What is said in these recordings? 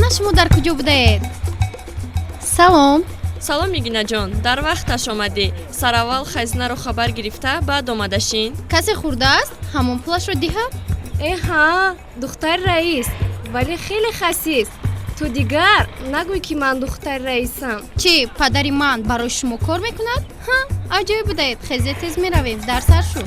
زن شما در کجا بودید؟ سلام. سلام میگینا جان، در وقتش آمدی. سراول خزینه رو خبر گرفته بعد آمده شین. کسی خورده است؟ همون پولش رو دهد؟ ها، دختر رئیس، ولی خیلی خسیس. تو دیگر نگوی که من دختر رئیسم. چی پدری من برای شما کار میکند؟ ها، عجیب بودید. خیلی تیز میرویم، در سر شو.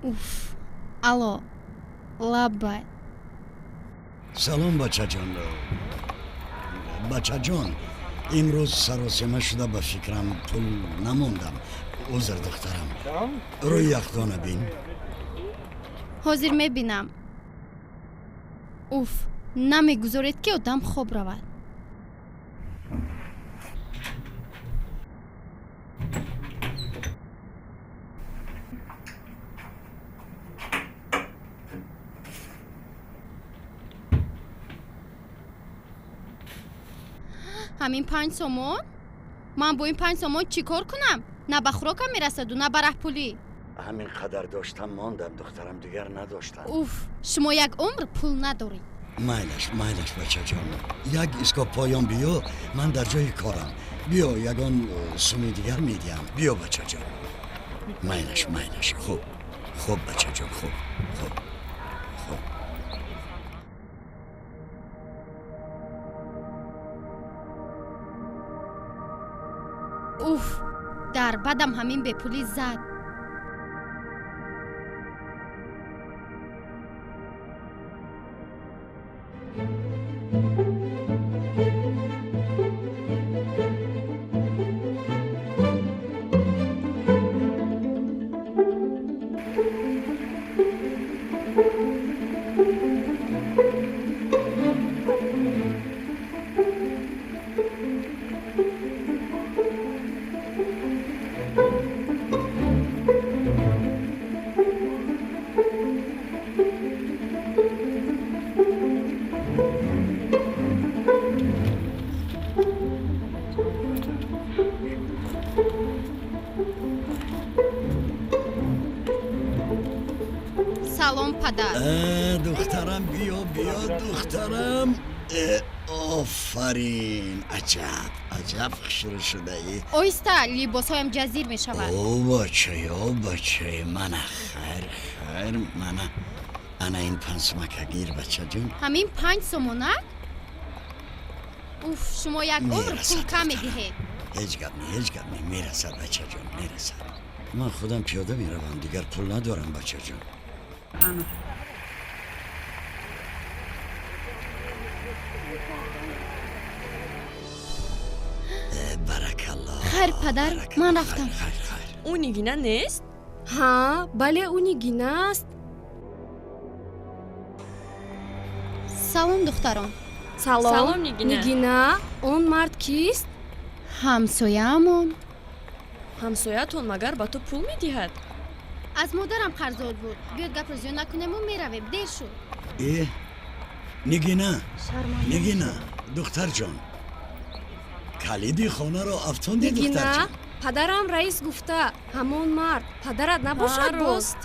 اوف، الو، لبای. سلام بچه جان. بچه جان، امروز سراسیمه شده به فکرم پول نموندم. عذر دخترم. روی یخدانه بین. حاضر میبینم. اوف، نمیگذارید که آدم خوب رود. همین 5 سومون؟ من با این 5 سومون چی کار کنم؟ نه به خوراکم میرسد و نه به ره پولی. همین قدر داشتم ماندم دخترم، دیگر نداشتم. اوف، شما یک عمر پول ندارید. مایلش بچه جان. یک اسکا پایان بیا، من در جای کارم. بیا یگان سومی دیگر میدیم. بیا بچه جان. مایلش خوب بچه جان. خوب. اوف، در بدم همین به پولی زد. سلام پدر. دخترم بیا دخترم. آفرین. عجب خشور شده ای. اویستا لیباس هایم جزیر می شود. او بچه من خیر من. انا این 5 سومک گیر بچه جون. همین 5 سومونک؟ اوف شما یک عمر پول کم میدهید. هیچ گپ نی میرسد بچه جون میرسد. من خودم پیاده میروم دیگر پول ندارم بچه جون. برک الله. خیر پدر من رفتم. خیر. اون نیگینه نیست؟ ها بله او نیگینه است. سلام دختران. سلام نیگینه. نیگینه اون مرد کیست؟ همسایه‌مون. همسایه‌تون مگر به تو پول میدهد؟ از مادرم قرضدار بود. بیاد گپ رو زیاد نکنیم و میرویم. دیر شد. نگینه دختر جان. کلیدی خانه رو افتوندی دختر نیگینه جان. پدرم رئیس گفته همون مرد پدرت نباشد باز.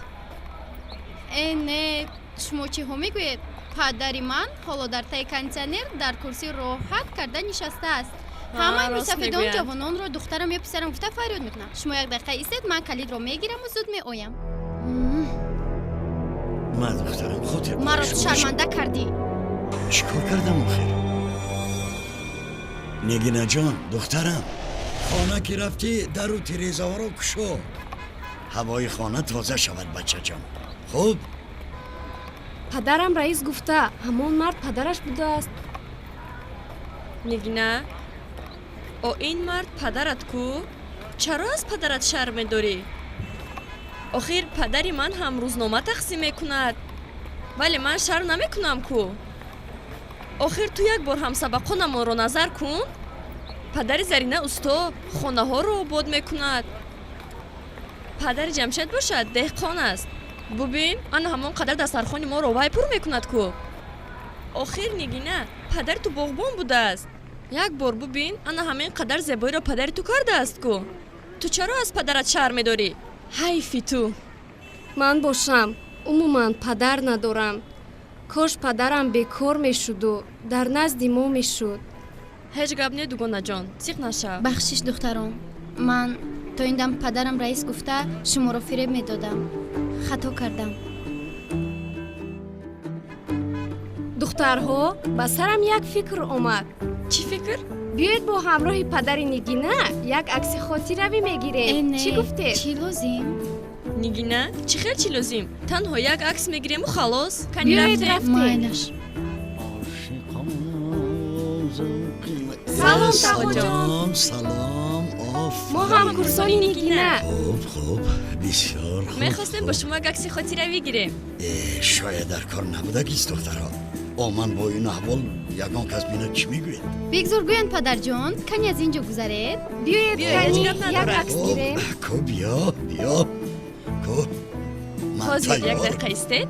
نه شما چی ها میگوید؟ پدری من حالا در تای کانتینر در کرسی راحت کرده نشسته است. همه این سفیدان جوانان رو دخترم یا پسرم گفته فریاد میکنم. شما یک دقیقه ایستید من کلید رو میگیرم و زود میآیم. من دخترم خاطر من رو شرمنده کردی. چیکار کردم آخر؟ نگینه جان دخترم خانه که رفتی در و تیریزه ها رو کشو. هوای خانه تازه شود بچه جان. خوب پدرم رئیس گفته همون مرد پدرش بوده است. نیگینه او این مرد پدرت کو؟ چرا از پدرت شرم داری؟ آخر پدری من هم روزنامه تقسیم میکند ولی من شرم نمیکنم کو. آخر تو یک بار هم سبقانم رو نظر کن. پدر زرینه استا خانه ها رو آباد میکند. پدر جمشید باشد دهقان است. ببین آن همون قدر دسترخوان ما رو وای پر میکند کو. آخر نگینه پدر تو باغبان بوده است. یک بار ببین آن همین قدر زیبایی رو پدر تو کرده است کو. تو چرا از پدرت شرم داری؟ حیفی تو. من باشم عموما پدر ندارم. کاش پدرم بیکار میشد و در نزد ما میشد. هیچ گپ نه دوگانه جان سیخ نشو. بخشش دختران من تا این دم پدرم رئیس گفته شما رو فریب میدادم. خطا کردم. دخترها به سرم یک فکر اومد. چی فکر؟ بیاید با همراه پدر نگینه یک عکس خاطره میگیریم. چی گفته؟ چی لازم؟ نگینه چی خیر چی لازم؟ تنها یک عکس میگیریم و خلاص. کنی بیاید رفتیم. رفتیم. ماینش سلام تقو جان. سلام ما هم کورسانی نگینه. خوب بسیار خوب. میخواستیم با شما یک عکس خاطره بگیریم. شاید در کار نبوده گیست دخترها. من با این احوال یگان کس بیند چی میگوید؟ بگذار گویند پدر جان کنی از اینجا گذرید. بیاید کنی یک عکس گیریم. کو بیا کو من حاضر یک تیار. دقیقه ایستید.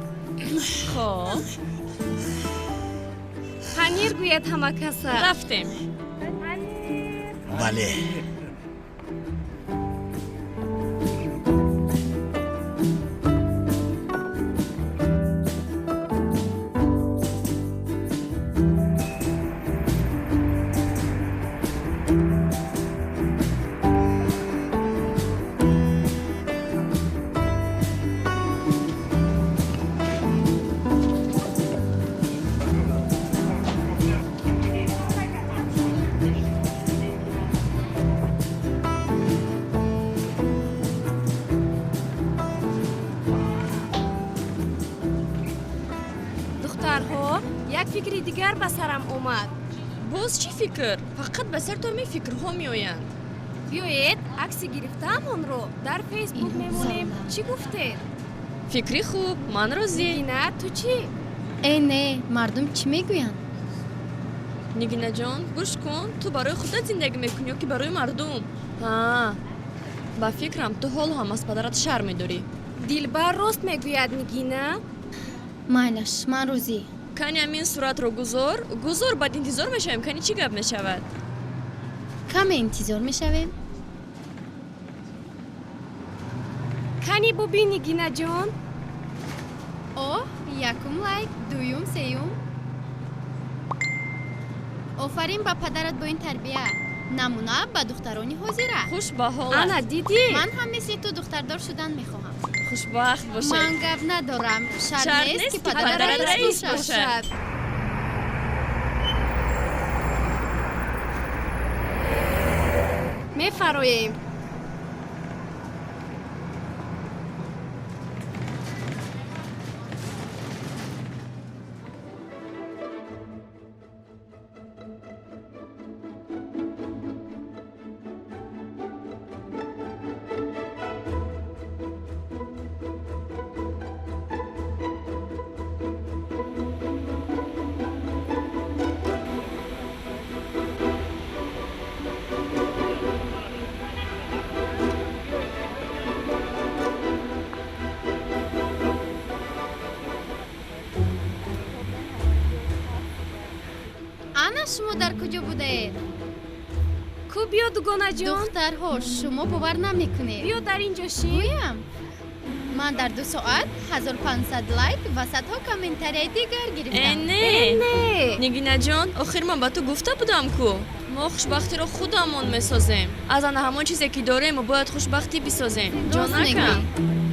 خب پنیر گوید همه کسه. رفتیم. بله دخترها یک فکری دیگر به سرم اومد. باز چی فکر؟ فقط به سر تو می فکرها می آیند. بیاید عکس گرفته‌مان رو در فیسبوک میمونیم. چی گفته؟ فکری خوب من راضی. نه تو چی؟ نه مردم چی میگویند؟ نگینه جان گوش کن تو برای خودت زندگی میکنی یا که برای مردم؟ با فکرم تو حال هم از پدرت شرم داری. دلبر راست میگوید نگینه. ماینش من روزی کنی همین صورت رو گذار بعد انتظار میشویم. کنی چی گپ میشود؟ کم انتظار میشویم. کنی ببین نگینه جان. اوه یکم لایک دویم سیوم. آفرین با پدرت با این تربیه. намуна ба духтарони ҳозира. хуш ба ҳолат. ана дидӣ ман ҳам мисли ту духтардор шудан мехоҳам. хушбахт бошед. ман гап надорам. Шарт шарт нест нест ки ки падарат падарат раис раис бошад. бошад. мефароем. ана шумо дар куҷо будаед? ку биё дугонаҷон. духтарҳо шумо бовар намекунед. биё дар инҷо шин. гӯям ман дар 2 соат 1500 лайк ва садҳо комментарияи дигар гирифтам. не не нигинаҷон охир ман ба ту гуфта будам ку мо хушбахтиро худамон месозем. аз ана ҳамон чизе ки дорем бояд хушбахтӣ бисозем. Рост ҷонакам. мегӯӣ.